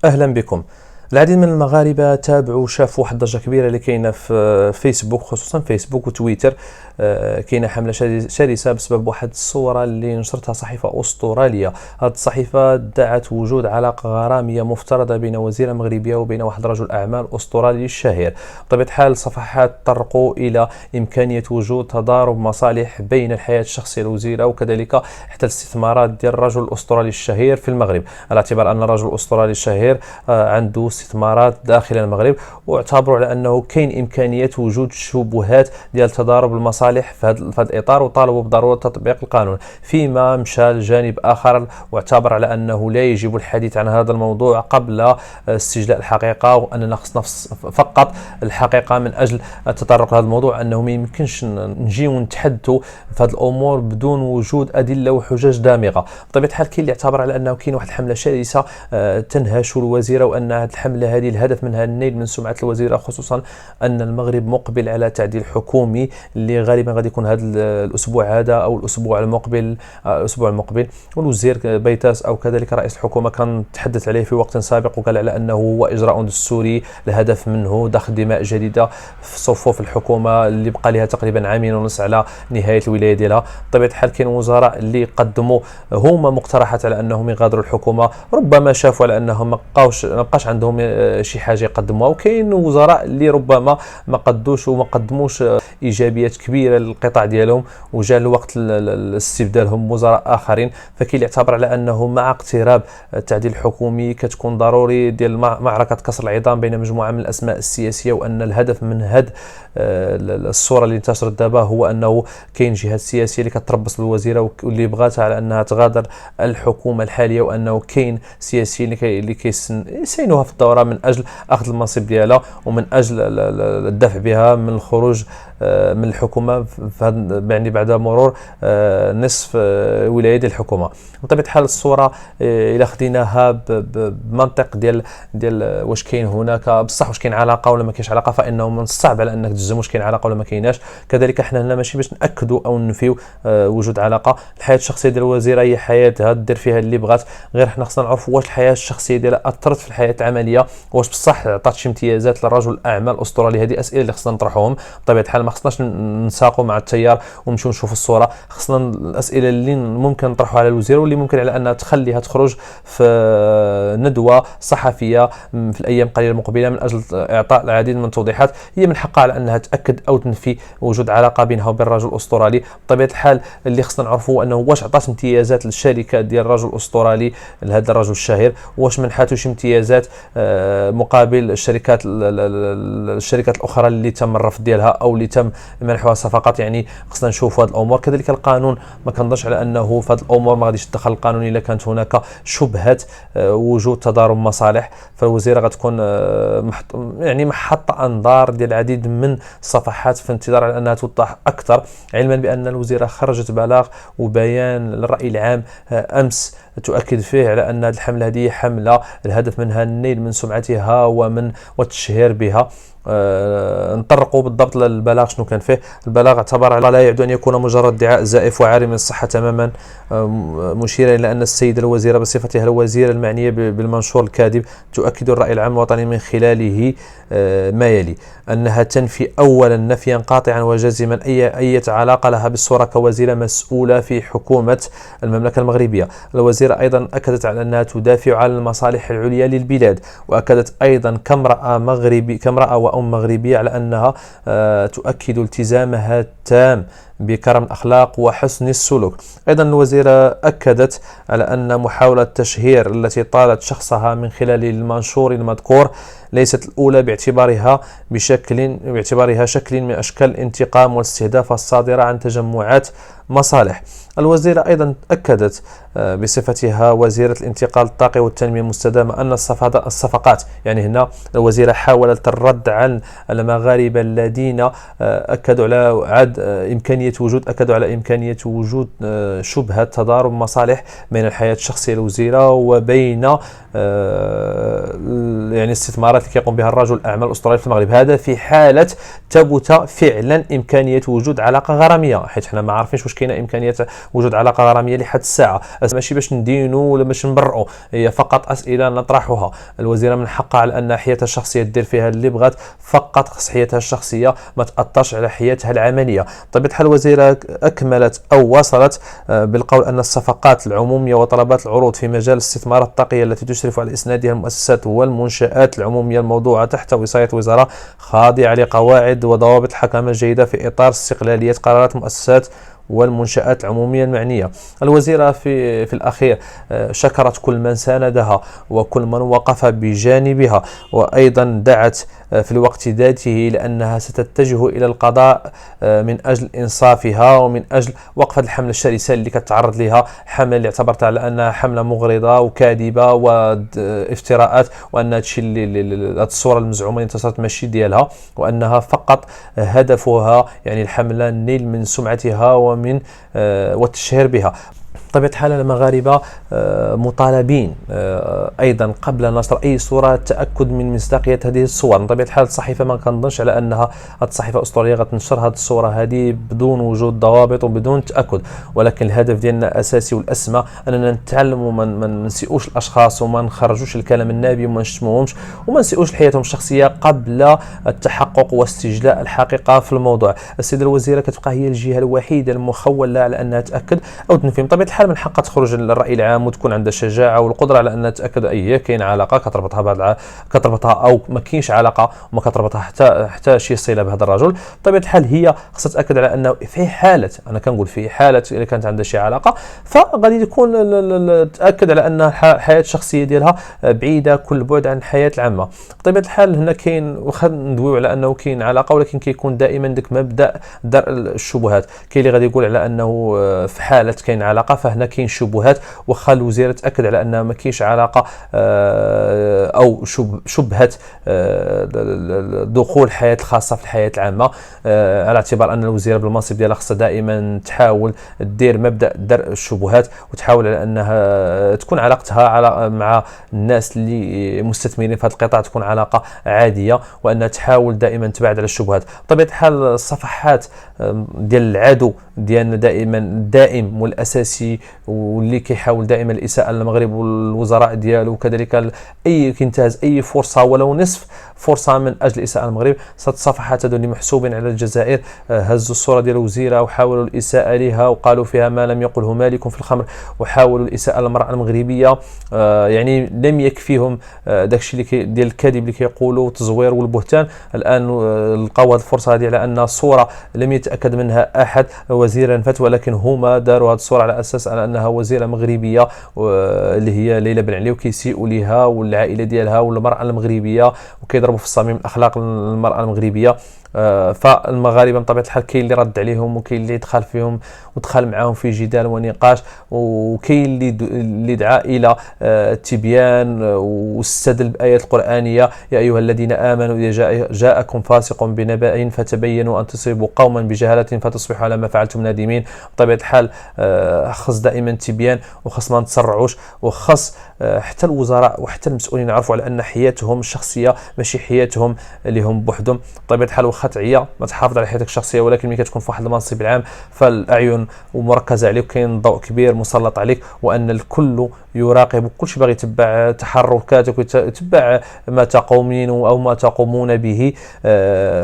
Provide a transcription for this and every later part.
أهلا بكم. العديد من المغاربة تابعوا شافوا واحد الضجة كبيرة اللي كاينة في فيسبوك، خصوصا فيسبوك وتويتر. كاينة حملة شرسة بسبب واحد الصورة اللي نشرتها صحيفة أسترالية. هذه الصحيفة ادعت وجود علاقة غرامية مفترضة بين وزيرة مغربية وبين واحد رجل أعمال أسترالي شهير. بطبيعة الحال الصفحات طرقوا إلى إمكانية وجود تضارب مصالح بين الحياة الشخصية للوزيرة وكذلك حتى الاستثمارات ديال الرجل الأسترالي الشهير في المغرب، على اعتبار أن الرجل الأسترالي الشهير عنده استثمارات داخل المغرب، واعتبروا على انه كاين امكانيه وجود شبهات ديال تضارب المصالح في هذا الاطار، وطالبوا بضروره تطبيق القانون. فيما مشى لجانب اخر واعتبر على انه لا يجب الحديث عن هذا الموضوع قبل استجلاء الحقيقه، واننا خصنا فقط الحقيقه من اجل التطرق لهذا الموضوع، انه ما يمكنش نجيو نتحدثوا في هذه الامور بدون وجود ادله وحجج دامغه. بطبيعه الحال كاين اللي اعتبر على انه كاين واحد الحمله شرسه تنهش الوزيره، وان هذه الحمله هذه الهدف منها النيل من سمعه الوزيره، خصوصا ان المغرب مقبل على تعديل حكومي اللي غالبا غادي يكون هذا الاسبوع هذا او الاسبوع المقبل. والوزير بيتاس او كذلك رئيس الحكومه كان تحدث عليه في وقت سابق، وقال على انه هو اجراء دستوري الهدف منه دخل دماء جديده في صفوف الحكومه اللي بقى لها تقريبا عامين ونص على نهايه الولايه ديالها. بطبيعه الحال كاين وزراء اللي قدموا هما مقترحات على انهم يغادروا الحكومه، ربما شافوا على انهم ما بقاش عندهم شي حاجه يقدموها، وكاين وزراء اللي ربما ما قدموش ايجابيات كبيره للقطاع ديالهم، وجاء الوقت لاستبدالهم وزراء اخرين. فكاين اللي يعتبر على انه مع اقتراب التعديل الحكومي كتكون ضروري ديال معركه كسر العظام بين مجموعه من الاسماء السياسيه، وان الهدف من هذه الصوره اللي انتشرت دابا هو انه كاين جهات سياسيه اللي كتربص بالوزيره واللي بغاتها على انها تغادر الحكومه الحاليه، وانه كاين سياسيين اللي كيسينوها في الدوره من اجل اخذ المنصب ديالها ومن اجل الدفع بها من الخروج من الحكومه يعني بعد مرور نصف ولايه ديال الحكومه. بطبيعه الحال الصوره الى خديناها بمنطق ديال واش كاين هناك بصح واش كاين علاقه ولا ما كاينش علاقه، فانه من الصعب على انك تجزم واش كاين علاقه ولا ما كايناش. كذلك احنا هنا ماشي باش ناكدوا او ننفيو وجود علاقه. الحياه الشخصيه ديال الوزيره هي حياتها دير فيها اللي بغات، غير حنا خصنا نعرفوا واش الحياه الشخصيه ديالها اثرت في الحياه العمليه، واش بصح عطات شي امتيازات للرجل الاعمال الاسترالي. هذه اسئله اللي خصنا نطرحوهم. بطبيعه الحال ما خصناش نساقوا مع التيار ونمشيو نشوفوا الصوره، خصنا الاسئله اللي ممكن نطرحوها على الوزيره واللي ممكن على انها تخليها تخرج في ندوه صحفيه في الايام القليله المقبله من اجل اعطاء العديد من التوضيحات. هي من حقها على انها تاكد او تنفي وجود علاقه بينها وبين الرجل الاسترالي. بطبيعه الحال اللي خصنا نعرفوا انه واش عطات امتيازات للشركه ديال الرجل الاسترالي لهذا الرجل الشهير، واش منحاتو شي امتيازات مقابل الشركات الاخرى اللي تم الرفض ديالها او اللي تم منحها صفقات. يعني خصنا نشوفوا هذه الامور. كذلك القانون ما كنظنش على انه في هذه الامور ما غاديش يتدخل القانون الا كانت هناك شبهه وجود تضارب مصالح. فالوزيره غتكون يعني محط انظار ديال العديد من الصفحات في انتظار على انها توضح اكثر، علما بان الوزيره خرجت بلاغ وبيان للراي العام امس تؤكد فيه على ان هذه الحمله هذه حمله الهدف منها النيل من سمعتها والتشهير بها. نطرقوا بالضبط للبلاغ شنو كان فيه. البلاغ اعتبر على لا يعد ان يكون مجرد ادعاء زائف وعاري من الصحه تماما، مشيرا الى ان السيده الوزيره بصفتها الوزيره المعنيه بالمنشور الكاذب تؤكد الراي العام الوطني من خلاله ما يلي: انها تنفي اولا نفيا قاطعا وجازما اي علاقه لها بالصوره كوزيره مسؤوله في حكومه المملكه المغربيه. الوزيره ايضا اكدت على انها تدافع عن المصالح العليا للبلاد، واكدت ايضا كامراه وأم مغربية على أنها تؤكد التزامها التام بكرم الأخلاق وحسن السلوك. أيضا الوزيرة أكدت على أن محاولة التشهير التي طالت شخصها من خلال المنشور المذكور ليست الأولى باعتبارها شكل من أشكال الانتقام والاستهداف الصادرة عن تجمعات مصالح. الوزيرة أيضا أكدت بصفتها وزيرة الانتقال الطاقي والتنمية المستدامة أن الصفقات، يعني هنا الوزيرة حاولت الرد عن المغاربة الذين أكدوا على إمكانية وجود شبهة تضارب مصالح بين الحياة الشخصية للوزيرة وبين يعني الاستثمارات اللي كيقوم بها الرجل الاعمال الاسطوري في المغرب. هذا في حاله ثبت فعلا امكانيه وجود علاقه غراميه، حيت حنا ما عارفينش واش كاينه امكانيه وجود علاقه غراميه لحد الساعه. ماشي باش ندينوا ولا باش نبرئوا، هي فقط اسئله نطرحها. الوزيره من حقها على ان حياتها الشخصيه دير فيها اللي بغات، فقط خص حياتها الشخصيه ما تاثرش على حياتها العمليه. بطبيعه الحال الوزيره اكملت او وصلت بالقول ان الصفقات العموميه وطلبات العروض في مجال الاستثمارات الطاقيه التي تشرف على اسنادها المؤسسات والمنشات العموميه الموضوعه تحت وصايه الوزاره خاضعه لقواعد وضوابط الحكامه الجيده في اطار استقلاليه قرارات المؤسسات والمنشآت العمومية المعنية. الوزيرة في الأخير شكرت كل من ساندها وكل من وقف بجانبها، وأيضا دعت في الوقت ذاته لأنها ستتجه إلى القضاء من أجل إنصافها ومن أجل وقف الحملة الشرسة اللي كتعرض لها، حملة اللي اعتبرتها على أنها حملة مغرضة وكاذبة وافتراءات، وأن هادشي اللي الصورة المزعومة اللي انتصرت ماشي ديالها، وأنها فقط هدفها يعني الحملة النيل من سمعتها ومن والتشهير بها. بطبيعة الحال المغاربة مطالبين أيضا قبل نشر أي صورة التأكد من مصداقية هذه الصور. بطبيعة الحال الصحيفة ما كنظنش على أنها الصحيفة الأسطورية غتنشر هذه الصورة هذه بدون وجود ضوابط وبدون تأكد، ولكن الهدف ديالنا أساسي والأسمى أننا نتعلموا ما نسيئوش الأشخاص وما نخرجوش الكلام النابي وما نشتموهمش وما نسيئوش لحياتهم الشخصية قبل التحقق واستجلاء الحقيقة في الموضوع. السيدة الوزيرة كتبقى هي الجهة الوحيدة المخولة على أنها تأكد أو تنفي. بطبيعة الحال من حقها تخرج للرأي العام وتكون عندها الشجاعة والقدرة على أن تتأكد أي كاين علاقة كتربطها أو ما كاينش علاقة وما كتربطها حتى شي صلة بهذا الرجل. بطبيعة الحال هي خصها تأكد على أنه في حالة، أنا كنقول في حالة إذا كانت عندها شي علاقة فغادي تكون تأكد على أن الحياة الشخصية ديالها بعيدة كل بعد عن الحياة العامة. بطبيعة الحال هنا كاين واخا ندويو على أنه كاين علاقة، ولكن كيكون دائما داك مبدأ درء الشبهات. كاين اللي غادي يقول على أنه في حالة كاين علاقة فهنا كاين شبهات، واخا الوزيره تاكد على انها ما كاينش علاقه او شبهه دخول الحياه الخاصه في الحياه العامه، على اعتبار ان الوزيره بالمنصب ديالها خصها دائما تحاول دير مبدا درء الشبهات وتحاول على انها تكون علاقتها مع الناس اللي مستثمرين في هذا القطاع تكون علاقه عاديه، وانها تحاول دائما تبعد على الشبهات. بطبيعه الحال الصفحات ديال العدو ديالنا دائما الدائم والاساسي واللي كيحاول دائما الاساءه للمغرب والوزراء ديالو، وكذلك اي كينتهز اي فرصه ولو نصف فرصه من اجل الاساءه للمغرب. الصفحات هذو اللي محسوبين على الجزائر هزوا الصوره ديال الوزيره وحاولوا الاساءه لها وقالوا فيها ما لم يقله مالك في الخمر، وحاولوا الاساءه للمراه المغربيه. يعني لم يكفيهم داكشي اللي ديال الكذب اللي كيقولوا والتزوير والبهتان. الان لقاو هذه الفرصه هذه على ان الصوره لم يتاكد منها احد وزيرا فات، ولكن هما داروا هذه الصوره على اساس على انها وزيره مغربيه اللي هي ليلى بن علي، وكيسيئوا ليها والعائله ديالها والمراه المغربيه وكيضربوا في الصميم الاخلاق المراه المغربيه. فالمغاربه بطبيعه الحال كاين اللي رد عليهم وكاين اللي دخل فيهم ودخل معاهم في جدال ونقاش، وكاين اللي دعا الى التبيان واستدل بايات القرانيه: يا ايها الذين امنوا اذا جاءكم فاسق بنبأ فتبينوا ان تصيبوا قوما بجهاله فتصبحوا على ما فعلتم نادمين. بطبيعه الحال خص دائما تبيان وخص ما نتسرعوش، وخص حتى الوزراء وحتى المسؤولين يعرفوا على ان حياتهم الشخصيه ماشي حياتهم اللي هم بوحدهم. بطبيعه الحال واخا تعيا ما تحافظ على حياتك الشخصيه، ولكن ملي كتكون في واحد المنصب العام فالاعين ومركزه عليك، كاين ضوء كبير مسلط عليك، وان الكل يراقب، كل شيء باغي يتبع تحركاتك ويتبع ما تقومين او ما تقومون به.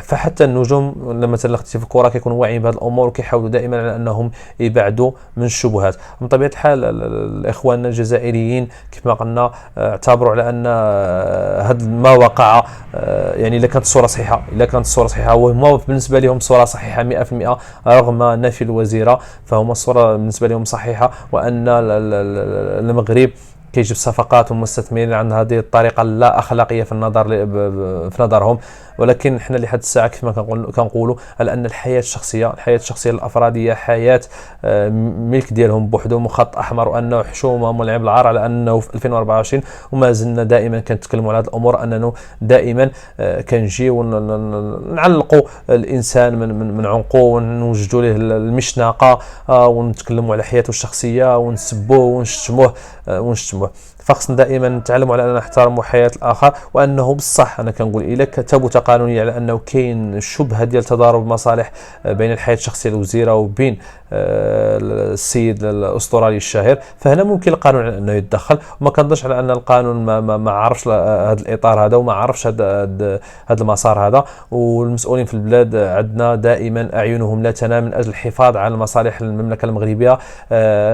فحتى النجوم لما مثلا اختي في الكره كيكونوا واعيين بهذه الامور وكيحاولوا دائما على انهم يبعدوا من الشبهات. من طبيعه الحال اخواننا الجزائريين كما قلنا اعتبروا على ان هذا ما وقع يعني الا كانت الصوره صحيحه وهم بالنسبه لهم صوره صحيحه 100% رغم نفي الوزيره، فهم الصوره بالنسبه لهم صحيحه، وان المغرب كيجيب صفقات ومستثمرين عن هذه الطريقه لا اخلاقيه في نظرهم. ولكن حنا لحد الساعه كما كنقولوا على ان الحياه الشخصيه للافراد هي حياه ملك ديالهم بوحدهم وخط احمر، وانه حشومه ولعب العار على انه في 2024 وما زلنا دائما كنتكلموا على هذه الامور، اننا دائما كنجيو نعلقوا الانسان من عنقه ونوجدوا له المشنقه ونتكلموا على حياته الشخصيه ونسبوه ونشتموه. فخصنا دائما نتعلموا على اننا نحترموا حياه الاخر، وانه بصح انا كنقول الا كثبت قانونيا على انه كاين شبهه ديال تضارب مصالح بين الحياه الشخصيه الوزيره وبين السيد الاسترالي الشهير، فهنا ممكن القانون على انه يتدخل. وما كنظنش على ان القانون ما عرفش هذا الاطار هذا وما عرفش هذا المسار هذا. والمسؤولين في البلاد عندنا دائما اعينهم لا تنام من اجل الحفاظ على مصالح المملكه المغربيه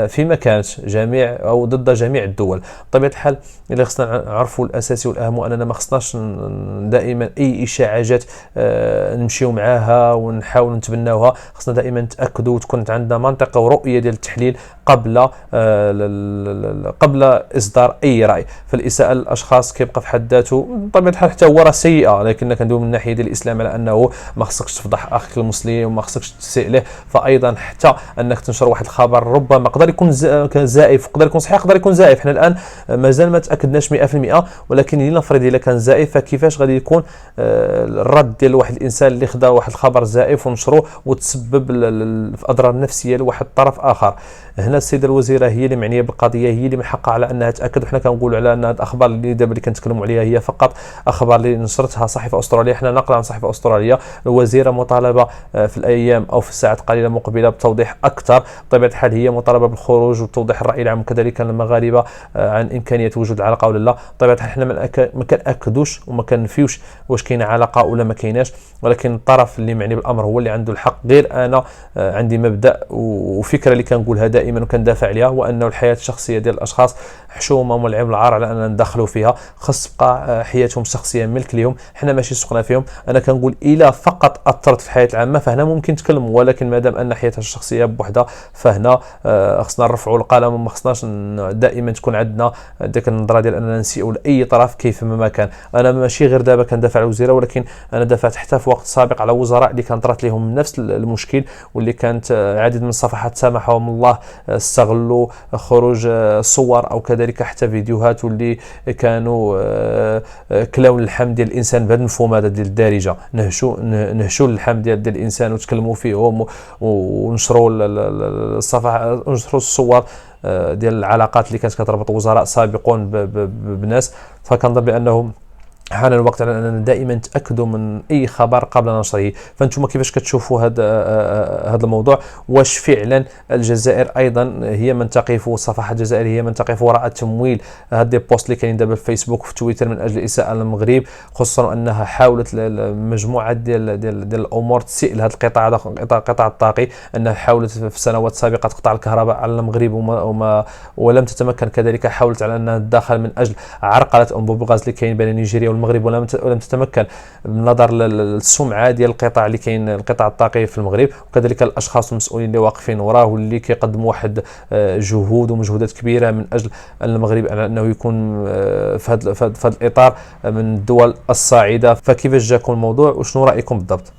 فيما كانت جميع او ضد جميع الدول. بطبيعه الحال اللي خصنا نعرفوا الاساسي والاهم اننا ما خصناش دائما اي اشاعات نمشيو معاها ونحاول نتبناوها. خصنا دائما نتاكدوا وتكون عندنا منطقه ورؤيه ديال التحليل قبل اصدار اي راي. فالاساءه للاشخاص كيبقى في حد ذاته بطبيعه الحال حتى هو راه سيئه، لكن كندوي من ناحيه ديال الاسلام على انه ما خصكش تفضح اخيك المسلم وما خصكش تسيء له. فايضا حتى انك تنشر واحد الخبر ربما يقدر يكون زائف، يقدر يكون صحيح، يقدر يكون زائف. حنا الان مازال ما تاكدناش 100%، ولكن لنفرض الا كان زائف فكيفاش غادي يكون الرد ديال واحد الانسان اللي خدا واحد الخبر زائف ونشروه وتسبب في اضرار نفسيه لواحد الطرف اخر. هنا السيده الوزيره هي اللي معنيه بالقضيه، هي اللي من حقها على انها تاكد. وحنا كنقولوا على ان هذه الاخبار اللي دابا اللي كنتكلموا عليها هي فقط اخبار اللي نشرتها صحيفه استراليه. حنا نقل عن صحيفه استراليه. الوزيره مطالبه في الايام او في الساعات القليله المقبله بتوضيح اكثر. بطبيعه الحال هي مطالبه بالخروج وتوضيح الراي العام وكذلك المغاربه عن امكانيه وجود العلاقه ولا لا. بطبيعه الحال حنا ما كناكدوش وما كنفيوش واش كاينه علاقه ولا ما كايناش، ولكن الطرف اللي معني بالامر هو اللي عنده الحق. غير انا عندي مبدا وفكره اللي كنقولها دائما وكندافع عليها، هو انه الحياه الشخصيه ديال الاشخاص حشومه ولعب العار على اننا ندخلوا فيها. خص تبقى حياتهم الشخصيه ملك ليهم، حنا ماشي سقنا فيهم. انا كنقول الا فقط اثرت في الحياه العامه فهنا ممكن نتكلموا، ولكن مادام ان حياتها الشخصيه بوحدها فهنا خصنا نرفعوا القلم وما خصناش دائما تكون عندنا ديك النظره ديال اننا نسيئوا لاي طرف كيفما ما كان. انا ماشي غير دابا كندافع على الوزيره، ولكن انا دافعت حتى في وقت سابق على وزراء اللي كانت طرات لهم نفس المشكل، واللي كانت عديد من الصفحات سامحهم الله استغلوا خروج صور او كذلك حتى فيديوهات واللي كانوا كلاو اللحم ديال الانسان بهذا المفهوم هذا ديال الدارجه، نهشوا اللحم ديال الانسان وتكلموا فيهم ونشروا الصفحه، نشروا الصور ديال العلاقات اللي كانت كتربط وزراء سابقون بناس. فكنظن بانه حان الوقت على اننا دائما نتاكدوا من اي خبر قبل نشره. فانتم كيفاش كتشوفوا هذا الموضوع؟ واش فعلا الجزائر ايضا هي من تقف، الصفحه الجزائريه هي من تقف وراء تمويل هذه البوست اللي كاينين دابا في فيسبوك وفي تويتر من اجل الاساءه للمغرب، خصوصا انها حاولت مجموعه ديال الامور تسيء لهذا القطاع، هذا قطاع الطاقي، انها حاولت في سنوات سابقه تقطع الكهرباء على المغرب ولم تتمكن. كذلك حاولت على انها تدخل من اجل عرقله انبوب الغاز اللي كاين بين نيجيريا المغرب، ولم تتمكن بالنظر للسمعه ديال القطاع اللي كاين، القطاع الطاقي في المغرب، وكذلك الاشخاص المسؤولين اللي واقفين وراه واللي كيقدموا واحد جهود ومجهودات كبيره من اجل المغرب على انه يكون في هذا الاطار من الدول الصاعده. فكيفاش جاكم الموضوع وشنو رايكم بالضبط؟